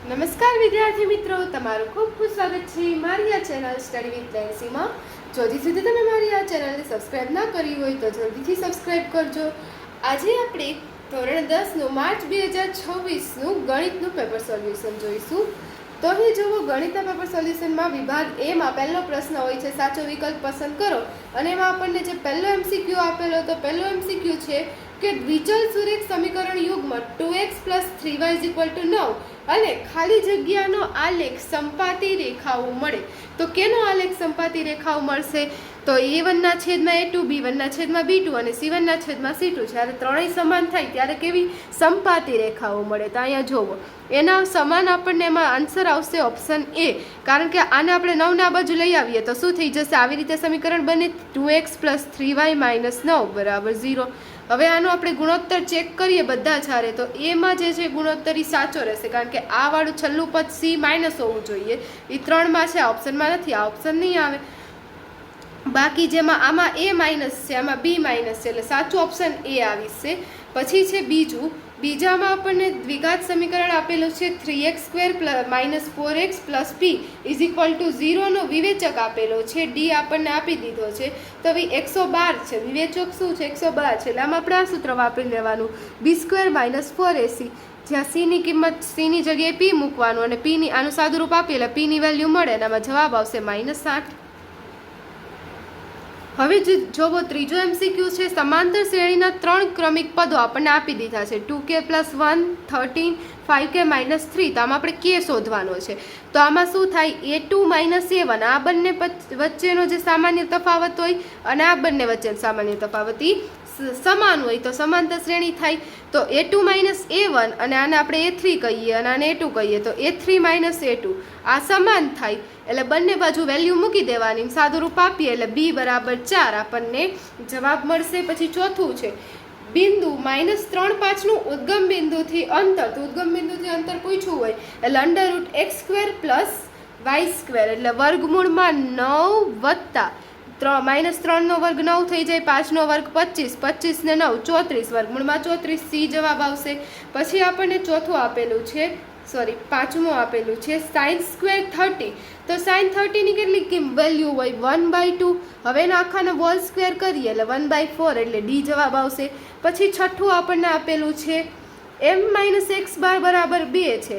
નમસ્કાર વિદ્યાર્થી મિત્રો, તમારું ખૂબ ખૂબ સ્વાગત છે મારી આ ચેનલ સ્ટડી વિથ લેન્સીમાં. જો હજી સુધી તમે મારી આ ચેનલને સબસ્ક્રાઇબ ના કરી હોય તો જલ્દીથી સબસ્ક્રાઇબ કરજો. આજે આપણે ધોરણ 10નું માર્ચ 2026નું ગણિતનું પેપર સોલ્યુશન જોઈશું. તો અહીં જુઓ, ગણિતના પેપર સોલ્યુશનમાં વિભાગ એમાં પહેલો પ્રશ્ન હોય છે સાચો વિકલ્પ પસંદ કરો, અને એમાં આપણને જે પહેલો એમસીક્યુ આપેલો, તો પહેલો એમસીક્યુ છે કે દ્વિચલ સુરેખ સમીકરણ યુગ્મ 2x + 3y = 9 અને ખાલી જગ્યાનો આલેખ સંપાતી રેખાઓ મળે. તો કેનો આલેખ સંપાતી રેખાઓ મળશે? તો a1/a2, b1/b2 અને c1/c2. જ્યારે ત્રણેય સમાન થાય ત્યારે કેવી સંપાતી રેખાઓ મળે? તો અહીંયા જોવો, એના સમાન આપણને એમાં આન્સર આવશે ઓપ્શન એ, કારણ કે આને આપણે 9 આ બાજુ લઈ આવીએ તો શું થઈ જશે? આવી રીતે સમીકરણ બને 2x + 3y - 9 = 0. હવે આનો આપણે ગુણોત્તર ચેક કરીએ બધા જ હારે, તો એમાં જે છે ગુણોત્તર એ સાચો રહેશે, કારણ કે આ વાળું છેલ્લું પદ c- હોવું જોઈએ. એ 3માં છે, આ ઓપ્શનમાં નથી, આ ઓપ્શન નહીં આવે. બાકી જેમાં આમાં a- છે, આમાં b- છે, એટલે સાચું ઓપ્શન એ આવીશે. પછી છે બીજામાં આપણને દ્વિઘાત સમીકરણ આપેલું છે 3x² - 4x + p = 0 નો વિવેચક આપેલો છે, ડી આપણને આપી દીધો છે. તો હવે 112 છે, વિવેચક શું છે? 112 છે, એટલે આમાં આપણે આ સૂત્ર વાપરી લેવાનું, b² - 4ac, જ્યાં c ની કિંમત c ની જગ્યાએ p મૂકવાનું અને p ની આનું સાદુરૂપ આપીએ એટલે p ની વેલ્યુ મળે, અને આમાં જવાબ આવશે -8. હવે જોવો, ત્રીજો એમસીક્યુ છે સમાંતર શ્રેણીના 3 ક્રમિક પદો આપણને આપી દીધા છે, 2k + 1, 13, 5k - 3. તો આમાં આપણે k શોધવાનો છે. તો આમાં શું થાય? a2 - a1, આ બંને વચ્ચેનો જે સામાન્ય તફાવત હોય અને આ બંને વચ્ચેનો સામાન્ય તફાવત સમાન હોય તો સમાંતર શ્રેણી થાય. તો a2 - a1 અને આને આપણે a3 કહીએ અને આને a2 કહીએ, તો a3 - a2 આ સમાન થાય, એટલે બંને બાજુ વેલ્યુ મૂકી દેવાની, સાદુરૂપ આપીએ એટલે b = 4 આપણને જવાબ મળશે. પછી ચોથું છે બિંદુ -3, 5 નું ઉદ્ગમ બિંદુથી અંતર. તો ઉદ્ગમ બિંદુથી અંતર પૂછવું હોય એટલે √x² + y², એટલે વર્ગમૂળમાં 9 વત્તા -3 નો વર્ગ 9 થઈ જાય, 5 નો વર્ગ 25, 25 ને 9 34, વર્ગમૂળમાં 34, c જવાબ આવશે. પછી આપણને પાંચમું આપેલું છે sin² 30. તો sin 30 ની કેટલી વેલ્યુ હોય? 1/2. હવે એના આખાનો હોલ સ્ક્વેર કરીએ એટલે 1/4, એટલે ડી જવાબ આવશે. પછી છઠ્ઠું આપણને આપેલું છે m - x બાર = 2 છે,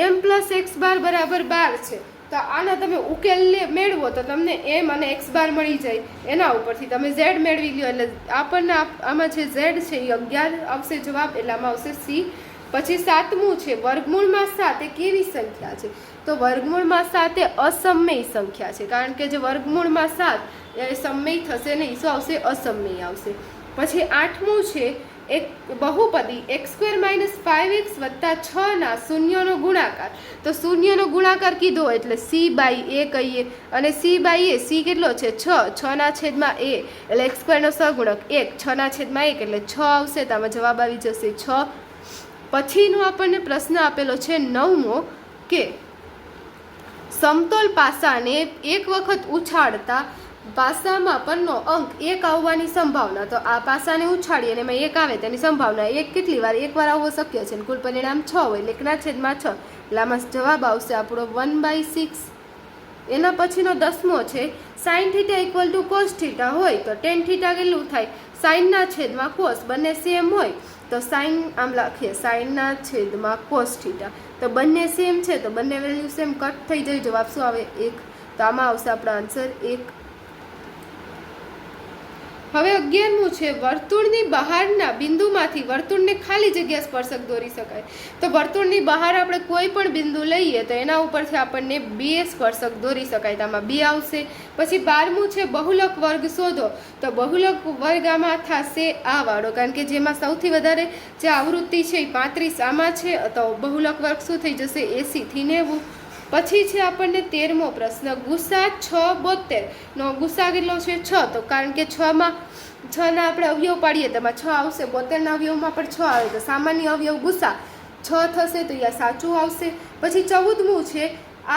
m + x બાર = 12 છે. તો આના તમે ઉકેલ મેળવો તો તમને m અને x બાર મળી જાય, એના ઉપરથી તમે z મેળવી લ્યો, એટલે આપણને આમાં જે z છે એ 11 આવશે જવાબ, એટલે આમાં આવશે c. પછી સાતમું છે વર્ગમૂળમાં 7 એ કેવી સંખ્યા છે? તો વર્ગમૂળમાં 7 એ અસમય સંખ્યા છે, કારણ કે જે વર્ગમૂળમાં 7 એ સમય થશે નહીં, શું આવશે? અસમય આવશે. પછી આઠમું છે એક બહુપદી x² - 5x + 6 ના શૂન્યનો ગુણાકાર. તો શૂન્યનો ગુણાકાર કીધો એટલે c/a કહીએ, અને c/a, c કેટલો છે? 6/a, એટલે x² નો સહગુણક 1, 6/1 એટલે 6 આવશે. તો આમાં જવાબ આવી જશે 6. પછીનો આપણને પ્રશ્ન આપેલો છે 9મો કે સમતોલ પાસાને એક વખત ઉછાળતા પાસામાં પરનો અંક 1 આવવાની સંભાવના. તો આ પાસાને ઉછાળી અને એમાં 1 આવે તેની સંભાવના 1 કેટલી વાર? 1 વાર આવવો શક્ય છે, કુલ પરિણામ 6 હોય એટલે 1/6, એટલે આમાં જવાબ આવશે આપણો 1/6. એના પછીનો 10મો છે sin θ = cos θ હોય તો tan θ કેટલું થાય? sin cos, બંને સેમ હોય તો sin, આમ લખીએ sin cos θ. તો બંને સેમ છે તો બંને વેલ્યુ સેમ, કટ થઈ જાય, જવાબ શું આવે? 1. તો આમાં આવશે આપણો આન્સર 1. હવે 11મું છે વર્તુળની બહારના બિંદુમાંથી વર્તુળને ખાલી જગ્યા સ્પર્શક દોરી શકાય. તો વર્તુળની બહાર આપણે કોઈ પણ બિંદુ લઈએ તો એના ઉપરથી આપણને 2 સ્પર્શક દોરી શકાય, તો આમાં 2 આવશે. પછી 12મું છે બહુલક વર્ગ શોધો. તો બહુલક વર્ગ આમાં થશે આ વાળો, કારણ કે જેમાં સૌથી વધારે જે આવૃત્તિ છે એ 35 આમાં છે, તો બહુલક વર્ગ શું થઈ જશે? 80 થી 90. પછી છે આપણને 13મો પ્રશ્ન ગુસા 6/72 નો ગુસા કેટલો છે? 6. તો કારણ કે 6 ના આપણે અવયવ પાડીએ તો એમાં 6 આવશે, 72 ના અવયવમાં પણ 6 આવે, તો સામાન્ય અવયવ ગુસા 6 થશે, તો અહીંયા સાચું આવશે. પછી 14મું છે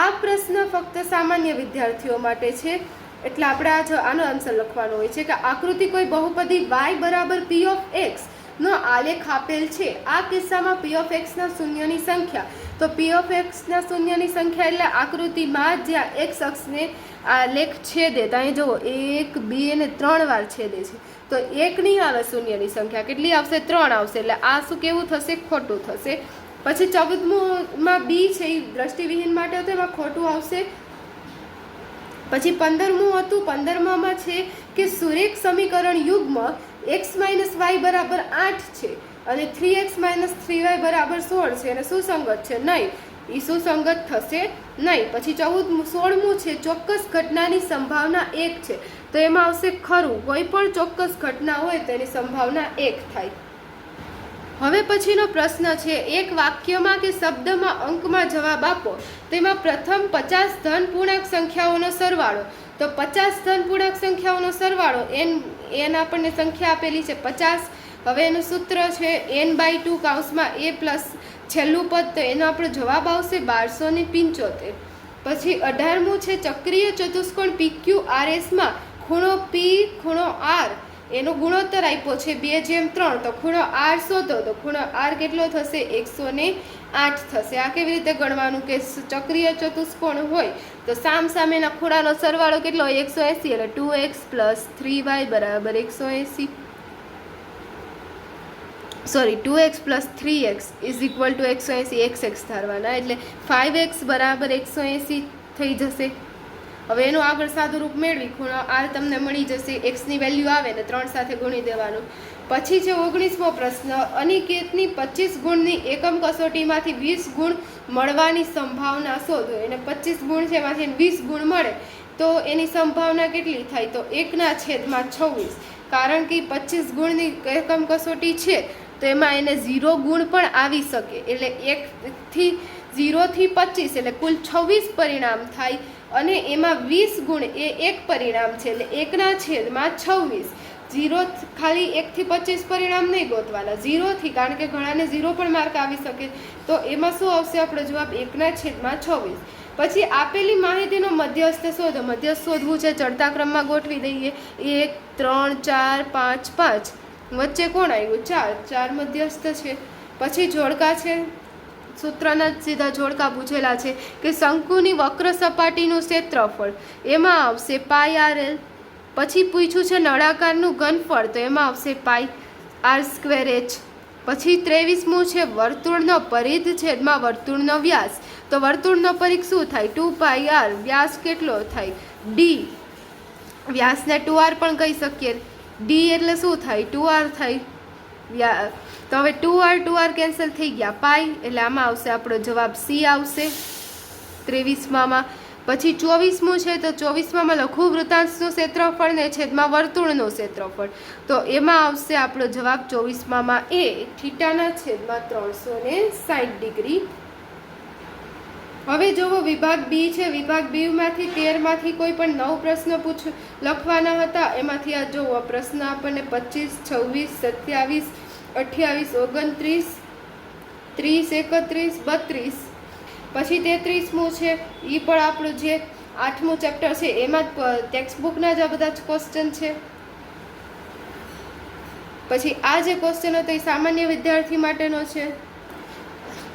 આ પ્રશ્ન ફક્ત સામાન્ય વિદ્યાર્થીઓ માટે છે, એટલે આપણે આનો આન્સર લખવાનો હોય છે કે આકૃતિ કોઈ બહુપદી y = p(x) નો આલેખ આપેલ છે. આ કિસ્સામાં p(x) ના શૂન્યની સંખ્યા તો પી ઓફ એક્સના શૂન્યની સંખ્યા એટલે આકૃતિમાં જ્યાં એક્સ અક્ષને આ લેખ છેદે તો અહીં જુઓ 1 2 અને 3 વાર છેદે છે તો 1 નહીં આવે શૂન્યની સંખ્યા, કેટલી આવશે? 3 આવશે. એટલે આ શું કેવું થશે? ખોટું થશે. પછી 14મું બી છે એ દ્રષ્ટિવિહીન માટે હતું, એમાં ખોટું આવશે. પછી 15મું હતું, 15માં છે કે સુરેખ સમીકરણ યુગ્મ x - y બરાબર 8 છે અને 3x - 3y બરાબર 16 છે અને સુસંગત છે નહીં, એ સુસંગત થશે નહીં. પછી 16મું છે ચોક્કસ ઘટનાની સંભાવના 1 છે તો એમાં આવશે ખરું. કોઈ પણ ચોક્કસ ઘટના હોય તો એની સંભાવના 1 થાય. હવે પછીનો પ્રશ્ન છે, એક વાક્યમાં કે શબ્દમાં અંકમાં જવાબ આપો. તેમાં પ્રથમ 50 ધન પૂર્ણાંક સંખ્યાઓનો સરવાળો. તો 50 ધન પૂર્ણાંક સંખ્યાઓનો સરવાળો એન આપણને સંખ્યા આપેલી છે 50. હવે એનું સૂત્ર છે n/2 કૌંસમાં a પ્લસ છેલ્લું પદ, તો એનો આપણો જવાબ આવશે 1275. પછી 18મું છે ચક્રીય ચતુષ્કોણ PQRSમાં ખૂણો P ખૂણો R એનો ગુણોત્તર આપ્યો છે 2:3, તો ખૂણો R શોધો. તો ખૂણો R કેટલો થશે? 108 થશે. આ કેવી રીતે ગણવાનું કે ચક્રીય ચતુષ્કોણ હોય તો સામેના ખૂણાનો સરવાળો કેટલો હોય? 180. એટલે 2x + 3y બરાબર 180. 2x + 3x = 180. x ધારવાના એટલે 5x બરાબર 180 થઈ જશે. હવે એનું આગળ સાદું રૂપ મેળવી ખૂણો R તમને મળી જશે. એક્સની વેલ્યુ આવે ને 3 સાથે ગુણી દેવાનું. પછી છે 19મો પ્રશ્ન, અનિકેતની 25 ગુણની એકમ કસોટીમાંથી 20 ગુણ મળવાની સંભાવના શોધો. એને 25 ગુણ છે એમાંથી 20 ગુણ મળે તો એની સંભાવના કેટલી થાય? તો 1/26. કારણ કે 25 ગુણની એકમ કસોટી છે તો એમાં એને 0 ગુણ પણ આવી શકે. એટલે 0 થી 25 એટલે કુલ 26 પરિણામ થાય અને એમાં 20 ગુણ એ એક પરિણામ છે એટલે 1/26. 0 ખાલી 1 થી 25 પરિણામ નહીં ગોતવાના, 0 થી, કારણ કે ઘણાને 0 પણ માર્ક આવી શકે. તો એમાં શું આવશે આપણો જવાબ? 1/26. પછી આપેલી માહિતીનો મધ્યસ્થ શોધો. મધ્યસ્થ શોધવું છે, ચડતા ક્રમમાં ગોઠવી દઈએ. 1 3 4 5 5 વચ્ચે કોણ આવ્યું? 4 મધ્યસ્થ છે. પછી જોડકા છે, સૂત્રના સીધા જોડકા પૂછેલા છે કે શંકુની વક્ર સપાટીનું ક્ષેત્રફળ, એમાં આવશે πr_l. પછી પૂછ્યું છે નળાકારનું ઘનફળ, તો એમાં આવશે πr²h. પછી 23મું છે વર્તુળનો પરિધ છેદમાં વર્તુળનો વ્યાસ. તો વર્તુળનો પરિઘ શું થાય? 2πr. વ્યાસ કેટલો થાય? d. વ્યાસને 2r પણ કહી શકીએ. d એટલે શું થાય? 2r થાય. તો હવે 2r કેન્સલ થઈ ગયા, પાઈ એટલે આમાં આવશે આપણો જવાબ C આવશે 23માં. પછી 24મું છે તો 24માં લઘુ વૃત્તાંશનું ક્ષેત્રફળ ને છેદમાં વર્તુળનું ક્ષેત્રફળ, તો એમાં આવશે આપણો જવાબ 24માં A θ/360 ડિગ્રી. હવે જોવો વિભાગ બી છે. વિભાગ બી માંથી 13માંથી કોઈ પણ 9 પ્રશ્ન લખવાના હતા. એમાંથી આ જોવો પ્રશ્ન આપણને 25 26 27 28 29 30 31 32. પછી 33મું છે એ પણ આપણું જે 8મું ચેપ્ટર છે એમાં જ ટેક્સ્ટબુકના જ આ બધા જ ક્વેશ્ચન છે. પછી આ જે ક્વેશ્ચન હતો એ સામાન્ય વિદ્યાર્થી માટેનો છે.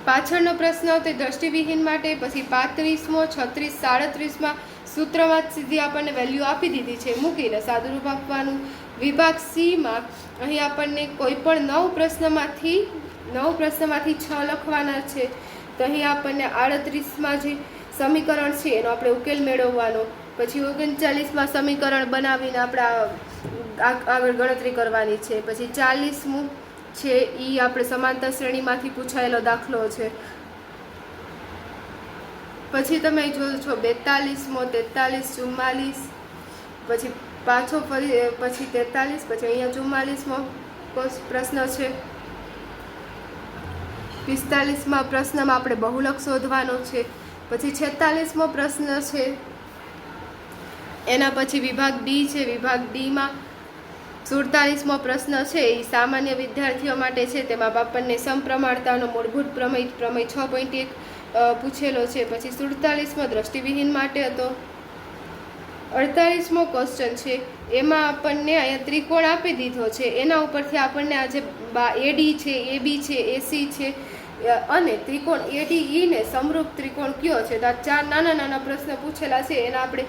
પાછળનો પ્રશ્ન હતો એ દ્રષ્ટિવિહીન માટે. પછી 35મો 36 37માં સૂત્રમાં જ સીધી આપણને વેલ્યુ આપી દીધી છે, મૂકીને સાદુરૂપ આપવાનું. વિભાગ સીમાં અહીં આપણને કોઈ પણ 9 પ્રશ્નમાંથી 6 લખવાના છે. તો અહીં આપણને 38માં જે સમીકરણ છે એનો આપણે ઉકેલ મેળવવાનો. પછી 39માં સમીકરણ બનાવીને આપણે આગળ ગણતરી કરવાની છે. પછી 40મું છે એ આપણે સમાંતર શ્રેણીમાંથી પૂછાયેલો દાખલો છે. પછી તમે જોયો છો 42મો 43 44, પછી પાછો ફરી પછી 43, પછી અહીંયા 44મો પ્રશ્ન છે. 45માં પ્રશ્નમાં આપણે બહુલક શોધવાનો છે. પછી 46મો પ્રશ્ન છે. એના પછી વિભાગ ડી છે. વિભાગ ડીમાં 47મો પ્રશ્ન છે એ સામાન્ય વિદ્યાર્થીઓ માટે છે. તેમાં આપણને સમપ્રમાણતાનો મૂળભૂત પ્રમેય 6.1 પૂછેલો છે. પછી 47મો દ્રષ્ટિવિહીન માટે હતો. 48મો ક્વેશ્ચન છે એમાં આપણને અહીંયા ત્રિકોણ આપી દીધો છે, એના ઉપરથી આપણને આ જે AD છે, AB છે, AC છે, અને ત્રિકોણ ADE ને સમરૂપ ત્રિકોણ કયો છે? તો આ 4 નાના નાના પ્રશ્ન પૂછેલા છે, એના આપણે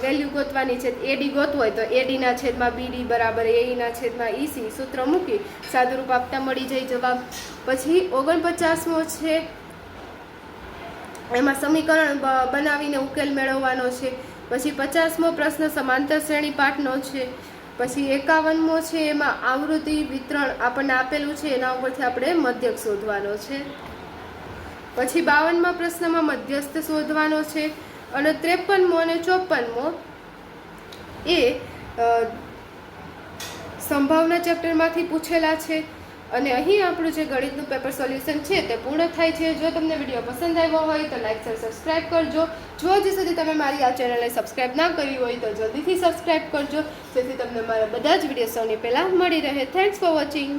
વેલ્યુ ગોતવાની છે. AD ગોતવું હોય તો AD ના છેદમાં BD બરાબર AE ના છેદમાં EC સૂત્ર મૂકી સાદુરૂપ આપતા મળી જાય જવાબ. પછી 49મો છે, એમાં સમીકરણ બનાવીને ઉકેલ મેળવવાનો છે. પછી 50મો પ્રશ્ન સમાંતર શ્રેણી પાઠનો છે. પછી 51મો છે, એમાં આવૃત્તિ વિતરણ આપણને આપેલું છે, એના ઉપરથી આપણે મધ્યક શોધવાનો છે. પછી 52મા પ્રશ્નમાં મધ્યસ્થ શોધવાનો છે. અને 53મો અને 54મો એ સંભાવના ચેપ્ટરમાંથી પૂછેલા છે. અને અહીં આપણું જે ગણિતનું પેપર સોલ્યુશન છે તે પૂર્ણ થાય છે. જો તમને વિડીયો પસંદ આવ્યો હોય તો લાઈક શેર સબસ્ક્રાઈબ કરજો. જો હજી સુધી તમે મારી આ ચેનલને સબસ્ક્રાઈબ ના કરી હોય તો જલ્દીથી સબસ્ક્રાઈબ કરજો, જેથી તમને મારા બધા જ વિડીયો સૌની પહેલાં મળી રહે. Thanks for watching.